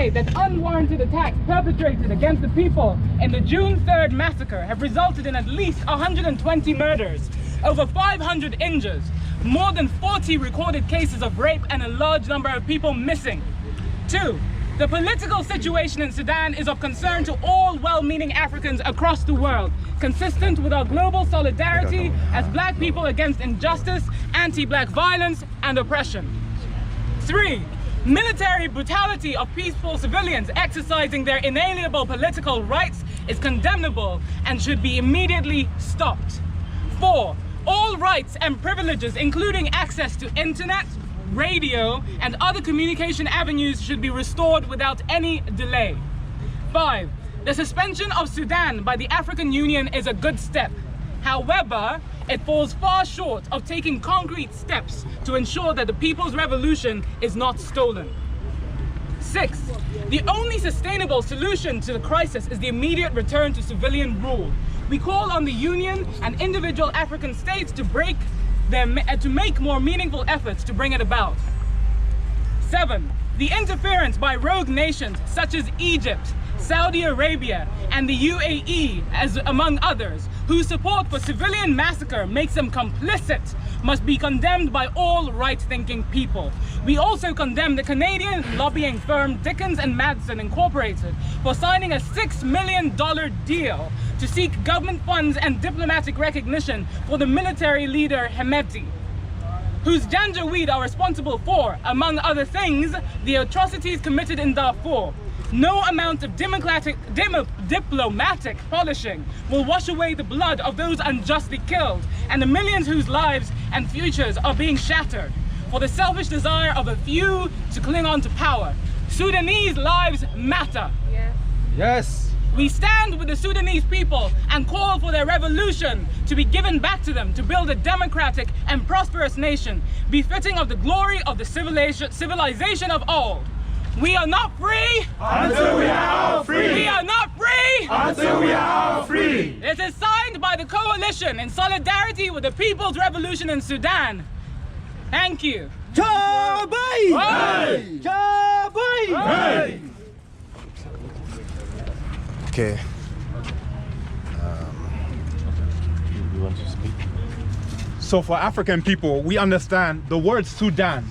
estimate that unwarranted attacks perpetrated against the people in the June 3rd massacre have resulted in at least 120 murders, over 500 injured, more than 40 recorded cases of rape, and a large number of people missing. 2. The political situation in Sudan is of concern to all well-meaning Africans across the world, consistent with our global solidarity as black people against injustice, anti-black violence, and oppression. 3. Military brutality of peaceful civilians exercising their inalienable political rights is condemnable and should be immediately stopped. 4. All rights and privileges, including access to internet, radio, and other communication avenues, should be restored without any delay. 5. The suspension of Sudan by the African Union is a good step. However, it falls far short of taking concrete steps to ensure that the people's revolution is not stolen. 6. The only sustainable solution to the crisis is the immediate return to civilian rule. We call on the Union and individual African states to make more meaningful efforts to bring it about. 7. The interference by rogue nations such as Egypt, Saudi Arabia, and the UAE, among others, whose support for civilian massacre makes them complicit, must be condemned by all right-thinking people. We also condemn the Canadian lobbying firm Dickens and Madson Incorporated for signing a $6 million deal to seek government funds and diplomatic recognition for the military leader Hemedti, whose Janjaweed are responsible for, among other things, the atrocities committed in Darfur. No amount of diplomatic polishing will wash away the blood of those unjustly killed and the millions whose lives and futures are being shattered for the selfish desire of a few to cling on to power. Sudanese lives matter. Yes. Yes. We stand with the Sudanese people and call for their revolution to be given back to them to build a democratic and prosperous nation, befitting of the glory of the civilization of all. We are not free until we are all free. We are not free until we are all free. It is signed by the coalition in solidarity with the People's Revolution in Sudan. Thank you. Hey! Hey! Okay. You want to speak? So for African people, we understand the word Sudan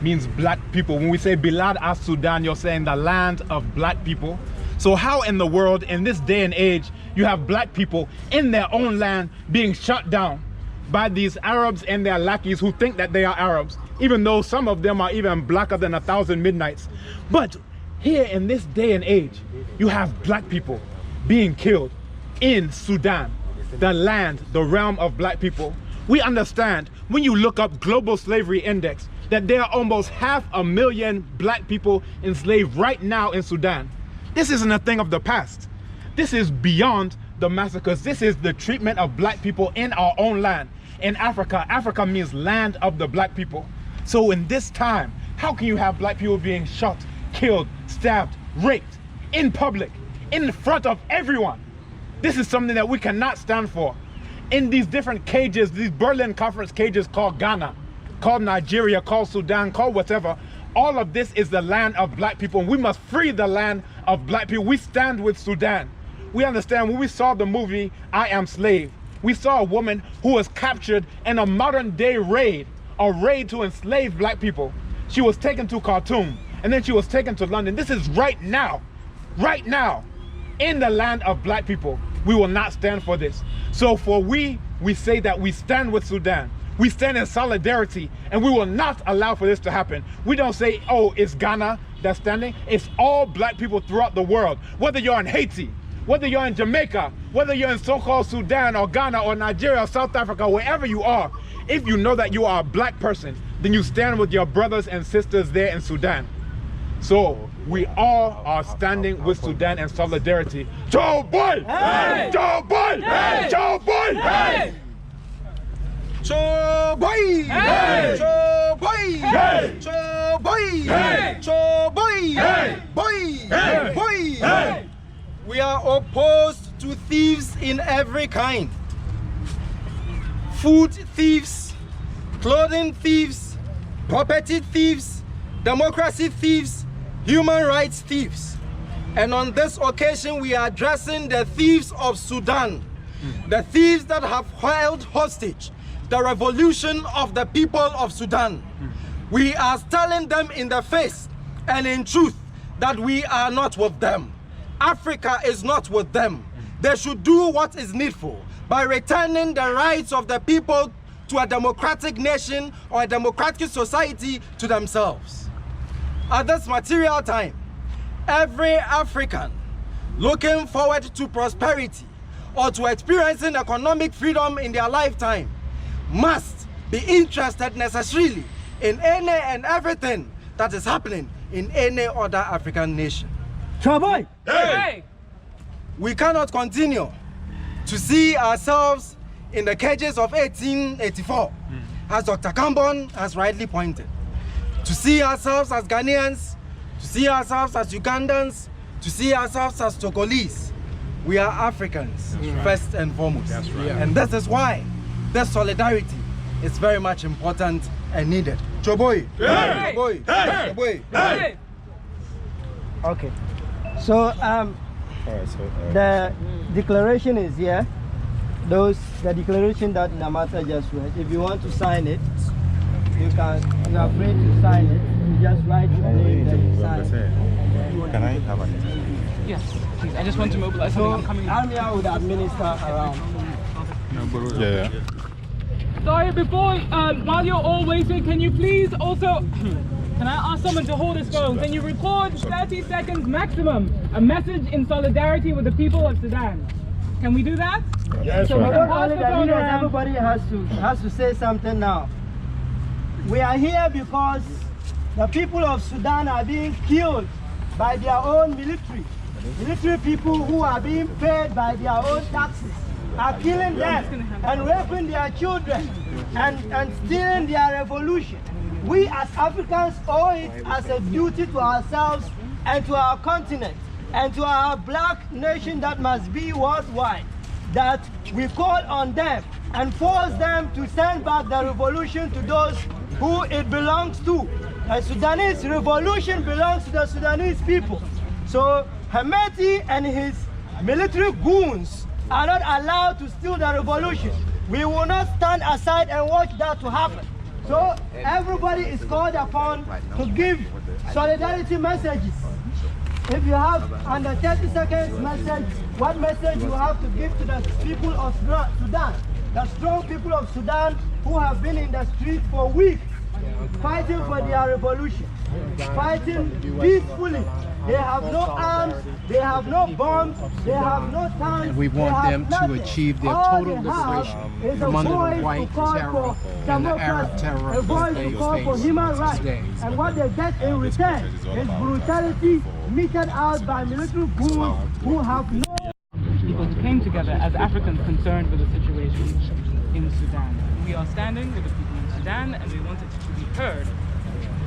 means black people. When we say Bilad as Sudan, you're saying the land of black people. So how in the world, in this day and age, you have black people in their own land being shut down by these Arabs and their lackeys who think that they are Arabs, even though some of them are even blacker than 1,000 midnights. But here in this day and age, you have black people being killed in Sudan, the land, the realm of black people. We understand when you look up Global Slavery Index that there are almost 500,000 black people enslaved right now in Sudan. This isn't a thing of the past. This is beyond the massacres. This is the treatment of black people in our own land. In Africa, Africa means land of the black people. So in this time, how can you have black people being shot, killed, stabbed, raped, in public, in front of everyone? This is something that we cannot stand for. In these different cages, these Berlin Conference cages called Ghana, called Nigeria, called Sudan, called whatever, all of this is the land of black people, and we must free the land of black people. We stand with Sudan. We understand when we saw the movie I Am Slave, we saw a woman who was captured in a modern day raid, a raid to enslave black people. She was taken to Khartoum, and then she was taken to London. This is right now, in the land of black people. We will not stand for this. So we say that we stand with Sudan. We stand in solidarity, and we will not allow for this to happen. We don't say, oh, it's Ghana that's standing. It's all black people throughout the world. Whether you're in Haiti, whether you're in Jamaica, whether you're in so-called Sudan or Ghana or Nigeria or South Africa, wherever you are, if you know that you are a black person, then you stand with your brothers and sisters there in Sudan. So we all are standing with Sudan in solidarity. Joe Boy! Hey! Joe Boy! Hey! Joe Boy! Hey! Joe Boy! Hey! Joe Boy! Hey! Joe Boy! Hey! Joe Boy! Hey! Boy! Hey! Boy! Hey! We are opposed to thieves in every kind. Food thieves, clothing thieves, property thieves, democracy thieves, human rights thieves. And on this occasion, we are addressing the thieves of Sudan, the thieves that have held hostage the revolution of the people of Sudan. We are telling them in the face and in truth that we are not with them. Africa is not with them. They should do what is needful by returning the rights of the people to a democratic nation or a democratic society to themselves. At this material time, every African looking forward to prosperity or to experiencing economic freedom in their lifetime must be interested necessarily in any and everything that is happening in any other African nation. Trouble! Hey! We cannot continue to see ourselves in the cages of 1884, as Dr. Kambon has rightly pointed. To see ourselves as Ghanaians, to see ourselves as Ugandans, to see ourselves as Togolese. We are Africans, first and foremost. That's right. And this is why this solidarity is very much important and needed. Choboy! Hey! Choboy! Choboy! Hey! Okay. So the declaration is here. The declaration that Namata just read. If you want to sign it, you are free to sign it. You just write your name, then you sign. Can I have an Yes, please. I just want to mobilize So something. I'm coming. Amia would administer around. Yeah. Sorry, before, while you're all waiting, can you please also, can I ask someone to hold his phone? Can you record 30 seconds maximum, a message in solidarity with the people of Sudan? Can we do that? Yes, So right. not Pass only the the phone leaders, around. everybody has to say something now. We are here because the people of Sudan are being killed by their own military. Military people who are being paid by their own taxes are killing them and raping their children and stealing their revolution. We as Africans owe it as a duty to ourselves and to our continent and to our black nation that must be worldwide that we call on them and force them to send back the revolution to those who it belongs to. The Sudanese revolution belongs to the Sudanese people. So Hemeti and his military goons are not allowed to steal the revolution. We will not stand aside and watch that to happen. So everybody is called upon to give solidarity messages. If you have under 30 seconds message, what message you have to give to the people of Sudan, the strong people of Sudan who have been in the street for weeks, fighting for their revolution, fighting peacefully. They have no arms, they have no bombs, they have no tanks. And we want them to achieve their total liberation from under the white terror and the Arab terror a voice they to call for face human rights. today. And what they get in return is brutality meted out by military goons who have no... People came together as Africans concerned with the situation in Sudan. We are standing with the people in Sudan and we want it to be heard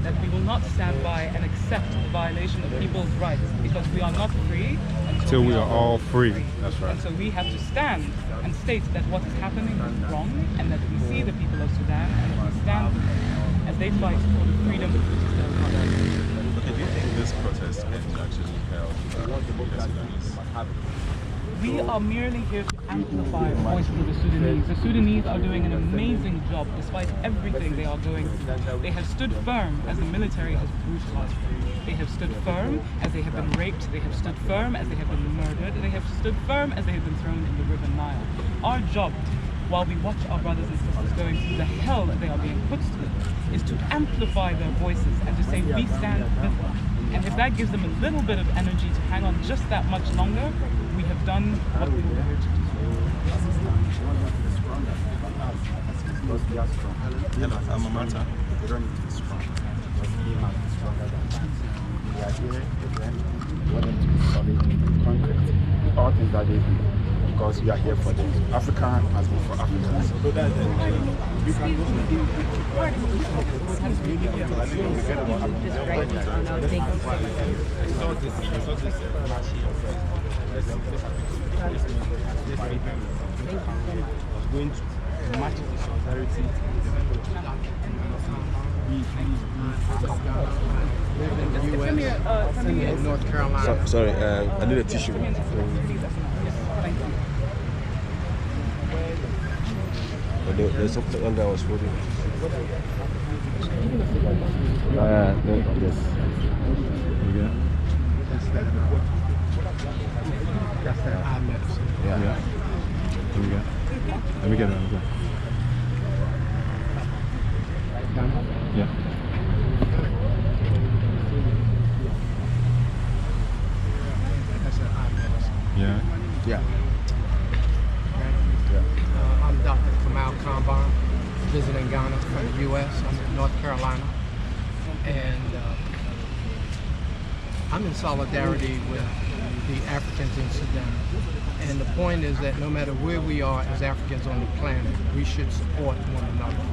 that we will not stand by and accept the violation of people's rights because we are not free Until we are all free. That's right. And so we have to stand and state that what is happening is wrong and that we see the people of Sudan and that we stand with them as they fight for the freedom which is their right. Do you think this protest can actually help the Sudanese? We are merely here to amplify the voice of the Sudanese. The Sudanese are doing an amazing job despite everything they are going through. They have stood firm as the military has brutalized them. They have stood firm as they have been raped. They have stood firm as they have been murdered. They have stood firm as they have been thrown in the River Nile. Our job, while we watch our brothers and sisters going through the hell that they are being put through, is to amplify their voices and to say we stand with them. And if that gives them a little bit of energy to hang on just that much longer, we have done what we were here to do. Hello, I'm Amata. We don't need to be strong. We are here with them. We want them to be solid and concrete. All things that they do. Because we are here for them. Africa has been for Africans. Going to match the solidarity. Live in the U.S. in North Carolina. Sorry, I need a tissue. There's something under I was holding. Yes. That's that eye medicine. Yeah. Let me get it. Yeah. That's that eye medicine. Yeah. Yeah. I'm Dr. Kamal Kamban, visiting Ghana from the U.S. I'm in North Carolina, and I'm in solidarity with the Africans in Sudan. And the point is that no matter where we are as Africans on the planet, we should support one another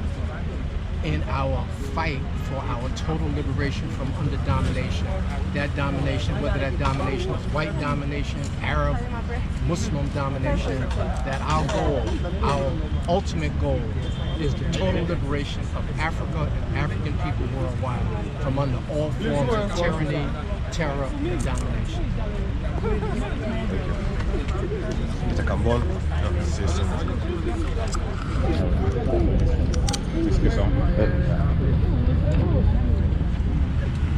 in our fight for our total liberation from under domination. That domination, whether that domination is white domination, Arab, Muslim domination, that our goal, our ultimate goal is the total liberation of Africa and African people worldwide from under all forms of tyranny, terror, and domination. Mr. Kambon,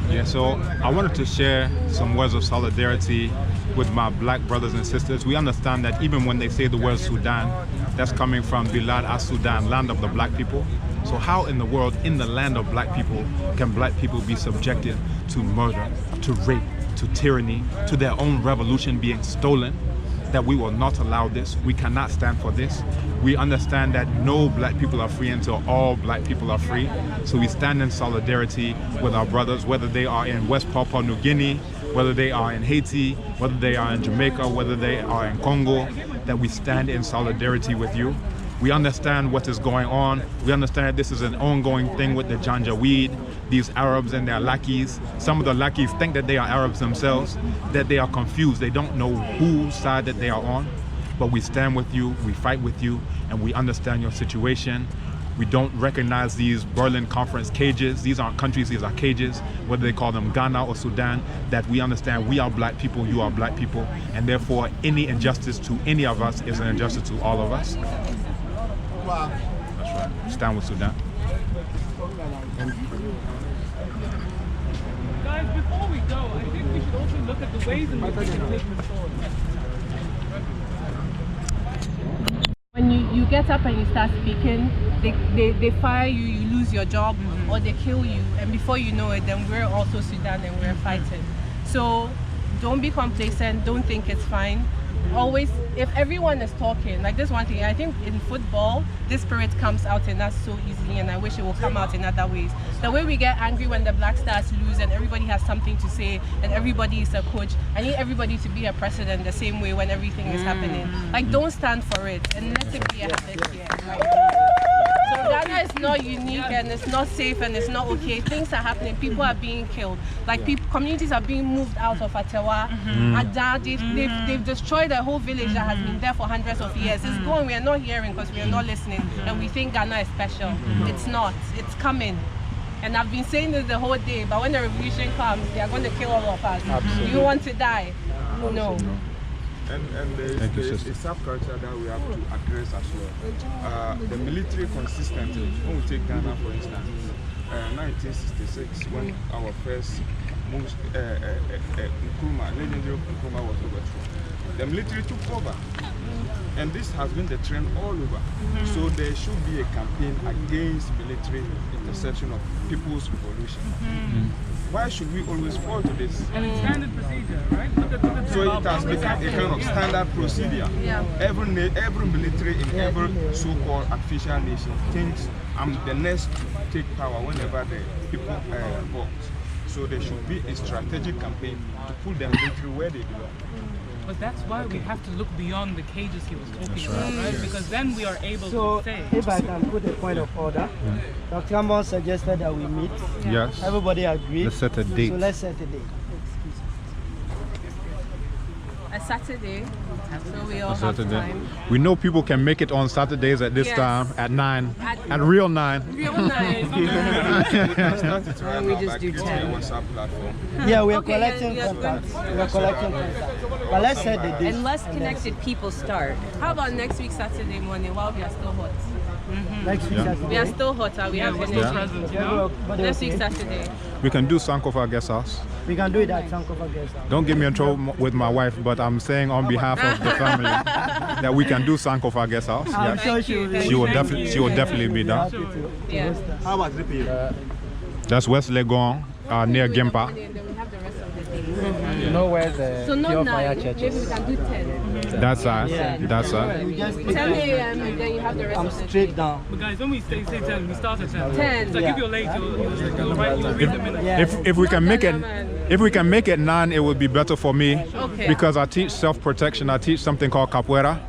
Yeah, so I wanted to share some words of solidarity with my black brothers and sisters. We understand that even when they say the word Sudan, that's coming from Bilad as-Sudan, land of the black people. So how in the world, in the land of black people, can black people be subjected to murder, to rape, to tyranny, to their own revolution being stolen? That we will not allow this. We cannot stand for this. We understand that no black people are free until all black people are free. So we stand in solidarity with our brothers, whether they are in West Papua New Guinea, whether they are in Haiti, whether they are in Jamaica, whether they are in Congo, that we stand in solidarity with you. We understand what is going on. We understand that this is an ongoing thing with the Janjaweed, these Arabs and their lackeys. Some of the lackeys think that they are Arabs themselves, that they are confused. They don't know whose side that they are on. But we stand with you, we fight with you, and we understand your situation. We don't recognize these Berlin Conference cages. These aren't countries, these are cages, whether they call them Ghana or Sudan, that we understand we are black people, you are black people, and therefore any injustice to any of us is an injustice to all of us. That's right. Stand with Sudan. Guys, before we go, I think we should also look at the ways in which we can take this forward. When you get up and you start speaking, they fire you, you lose your job, or they kill you, and before you know it, then we're also Sudan and we're fighting. So don't be complacent, don't think it's fine. Always, if everyone is talking, like this one thing, I think in football, this spirit comes out in us so easily, and I wish it will come out in other ways. The way we get angry when the Black Stars lose and everybody has something to say and everybody is a coach, I need everybody to be a president the same way when everything is happening. Like, don't stand for it and let it be a habit here. Right? So Ghana is not unique and it's not safe and it's not okay. Things are happening. People are being killed. Like communities are being moved out of Atewa. Ada, they've destroyed a whole village that has been there for hundreds of years. It's gone. We are not hearing because we are not listening, and we think Ghana is special. It's not. It's coming. And I've been saying this the whole day, but when the revolution comes, they are going to kill all of us. Absolutely. You want to die? No. And there is a subculture that we have to address as well. The military consistently, when we take Ghana for instance, 1966, when our first Nkrumah, legendary Nkrumah was overthrown, the military took over. And this has been the trend all over. So there should be a campaign against military interception of people's revolution. Why should we always fall to this? And it's standard procedure, right? Look at So it has become a kind of standard procedure. Every military in every so-called official nation thinks I'm the next to take power whenever the people vote. So there should be a strategic campaign to put the military where they belong. But that's why we have to look beyond the cages he was talking about, right? Because then we are able So, to say. if I can put a point of order, Dr. Ambon suggested that we meet. Yes. Everybody agreed. Let's set a date. So let's set a date. A Saturday. So we all have Saturday. time. We know people can make it on Saturdays at this Yes. time at 9, at real 9. Real nice. We just do 10 WhatsApp platform. Yeah, we are Okay, collecting yeah, contacts. We are collecting contacts. But let's set the date. And less connected people start. How about next week Saturday morning while we are still hot? Next week Saturday. We are still hot. We have we're energy. still present, you know? But Next okay. week Saturday. We can do Sankofa Guest House. We can do it at Sankofa Guest House. Don't get me in trouble with my wife, but I'm saying on behalf of the family that we can do Sankofa Guest House. I'm Yes. sure she will. She will definitely be be done. happy to Yeah. host us. How about 3 p.m.? That's West Legon, near Gimpa. And then we have the rest of the day. You know where the So not Pure 9. Fire Church Maybe we is? can do 10. That side. That side. We just 10 a.m. and then you have the rest I'm of the day. straight down. But guys, when we say 10, we start at 10. 10. So if you're late, you'll read the minutes. Yeah. If we can make it, if we can make it 9, it would be better for me Okay. because I teach self-protection. I teach something called capoeira.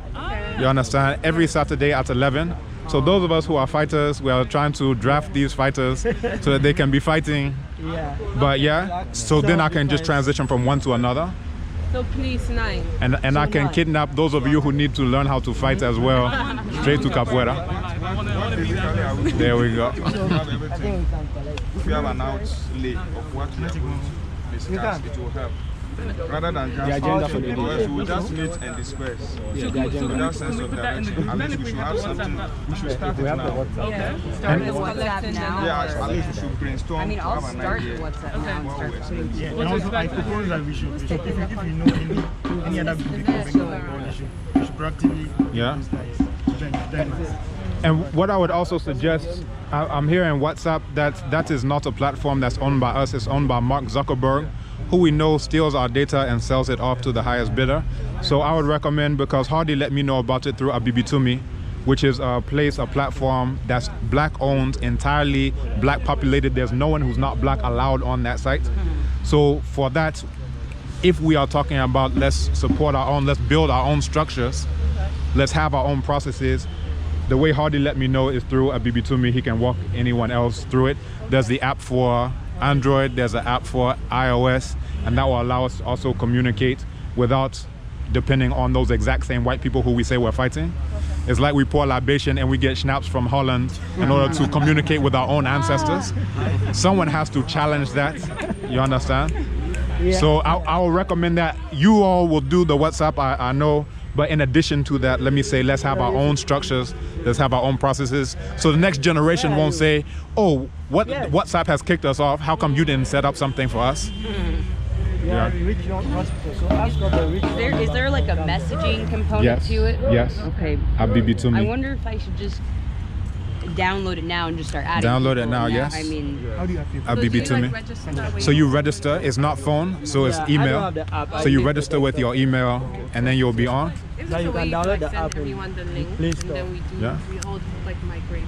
You understand? Every Saturday at 11. So those of us who are fighters, we are trying to draft these fighters so that they can be fighting. Yeah. But yeah, so then I can just transition from one to another, So please 9. and I can kidnap those of you who need to learn how to fight as well, straight to capoeira. I want to be Basically, I there. will There we go. have I think everything. we can collect. If you have an outlay of what we are going to discuss, it will help. Rather than just agenda for the day. because we will just meet and disperse. So Without sense of direction. At least we should have something. We should start it now. Start the WhatsApp now. Yeah, at least we should brainstorm. I mean, to I'll have an start idea the WhatsApp now and start putting. And also, I propose that we should, if you know any other people we should proactively Yeah. those guys. Then And what I would also suggest, I'm hearing WhatsApp, that is not a platform that's owned by us, it's owned by Mark Zuckerberg, who we know steals our data and sells it off to the highest bidder. So I would recommend, because Hardy let me know about it through Abibitumi, which is a platform that's black owned, entirely black populated. There's no one who's not black allowed on that site. So for that, if we are talking about let's support our own, let's build our own structures, let's have our own processes, the way Hardy let me know is through Abibitumi. He can walk anyone else through it. There's the app for Android, there's an app for iOS, and that will allow us to also communicate without depending on those exact same white people who we say we're fighting. It's like we pour libation and we get schnapps from Holland in order to communicate with our own ancestors. Someone has to challenge that, you understand? Yeah. So I will recommend that you all will do the WhatsApp, I know, but in addition to that, let me say, let's have our own structures, let's have our own processes, so the next generation won't say, oh, WhatsApp has kicked us off, how come you didn't set up something for us? Yeah. Rich young hospital. So ask of the rich young Is there like a messaging component Yes. to it? Yes. Okay. Abibitumi. I wonder if I should just download it now and just start adding. Download it people now, in yes. I mean, how do you have people? Abibitumi. register that way? So you register, it's not phone, so it's Yeah, I don't email. have the app. So you register with your email and then you'll be on. If So there's you a way can to, download like, the send app in everyone the link, Play and Store. then we do, Yeah. we all like migrate.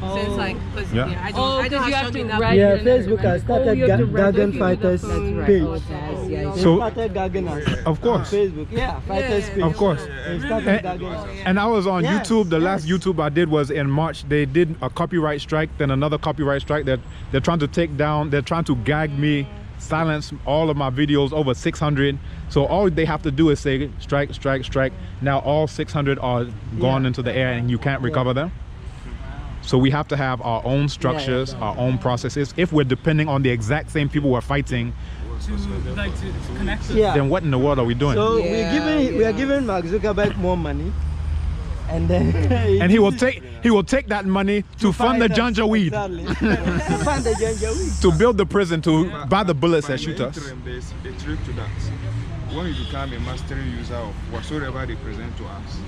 So it's like, because Yeah. I don't, Oh, I don't 'cause you have have to something that write Yeah, big. Facebook has started you have to register Garden the Fighters phone. page. yeah. They So- started Garden Of course. Facebook. Yeah, Fighters page. Of course. They started And, Garden. and I was on Yes, YouTube. The last yes. YouTube I did was in March. They did a copyright strike, then another copyright strike that they're trying to take down. They're trying to gag me, silence all of my videos, over 600. So all they have to do is say strike, strike, strike. Now all 600 are gone Yeah. into the air and you can't recover them. So we have to have our own structures, our own processes. If we're depending on the exact same people we're fighting, to connect us. Yeah. then what in the world are we doing? So Yeah, we are giving Mark Zuckerberg more money, and then And he will take that money to fund the ganja weed, Exactly. To fund the ganja weed. to build the prison, to buy the bullets But that in shoot the us. interim, there's a trick to that. When you become a mastery user of whatsoever they present to us,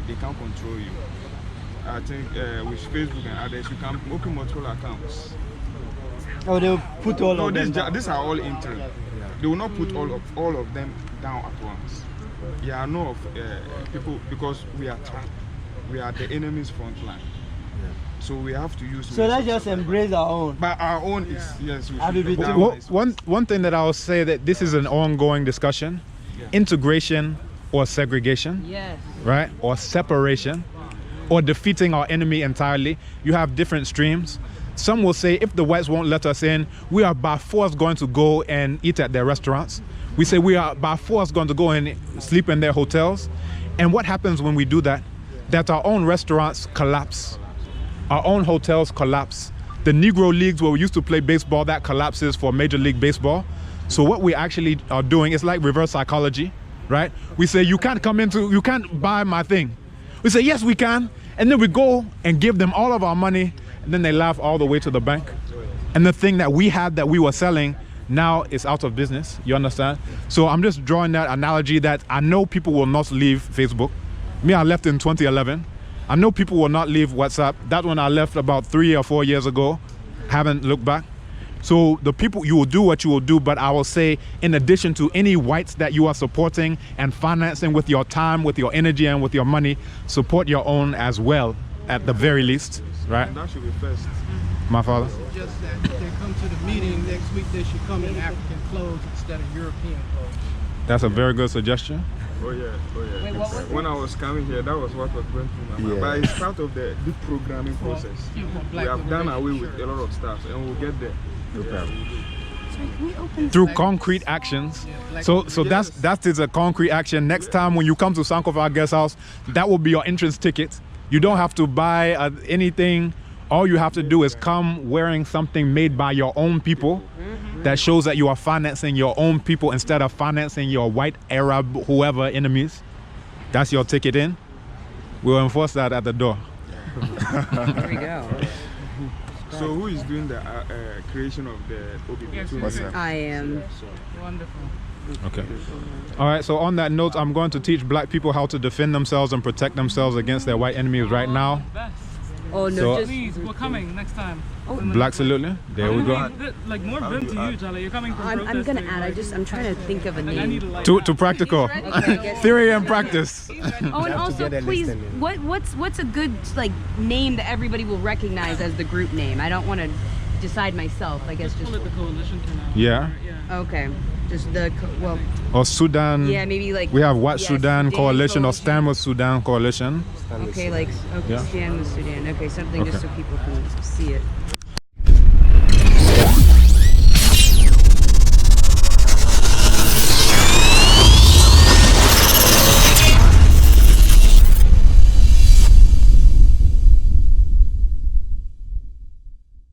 they can't control you. I think with Facebook and others, you can open multiple accounts. Oh, they'll put all No, of them. these are all interim. They will not put all of them down at once. There are no people, because we are trapped. We are the enemy's front line. So we have to use. So let's just embrace our own. But our own is yes. We I'll should be put between- down One thing that I will say that this is an ongoing discussion, integration or segregation, Yes. right? Or separation, or defeating our enemy entirely. You have different streams. Some will say if the whites won't let us in, we are by force going to go and eat at their restaurants. We say we are by force going to go and sleep in their hotels. And what happens when we do that? That our own restaurants collapse. Our own hotels collapse. The Negro leagues where we used to play baseball, that collapses for Major League Baseball. So what we actually are doing is like reverse psychology, right? We say, you can't buy my thing. We say, yes, we can. And then we go and give them all of our money, and then they laugh all the way to the bank. And the thing that we had that we were selling now is out of business, you understand? So I'm just drawing that analogy that I know people will not leave Facebook. Me, I left in 2011. I know people will not leave WhatsApp. That one I left about 3 or 4 years ago. Haven't looked back. So the people, you will do what you will do, but I will say, in addition to any whites that you are supporting and financing with your time, with your energy, and with your money, support your own as well, at the very least, right? And that should be first. My father? Just that if they come to the meeting next week, they should come in African clothes instead of European clothes. That's a very good suggestion. Oh yeah, oh yeah. Wait, what was When I was coming here, that was what was going through my mind. But it's part of the programming process. We have done away with a lot of stuff, and we'll get there. Through concrete actions. So that is a concrete action. Next time when you come to Sankofa Guest House, that will be your entrance ticket. You don't have to buy anything. All you have to do is come wearing something made by your own people that shows that you are financing your own people instead of financing your white, Arab, whoever enemies. That's your ticket in. We'll enforce that at the door. There we go. So who is doing the creation of the OBB? I am. Wonderful. Okay. All right, so on that note, I'm going to teach black people how to defend themselves and protect themselves against their white enemies right now. Oh no, So- Please, we're coming next time. Black salute. There we go. Like more vim to you, Charlie. You're coming from I'm gonna add. I'm trying to think of a name. To practical. Theory and practice. Oh, and also, please, what's a good like name that everybody will recognize as the group name? I don't want to decide myself. I guess just Call it the coalition for now. Yeah. Yeah. okay. Just the well. Or Sudan. Yeah, maybe like. We have What yeah, Sudan Coalition or Stand with Sudan Coalition. Okay, like Yeah. Stand with Sudan. Okay, something just so people can see it.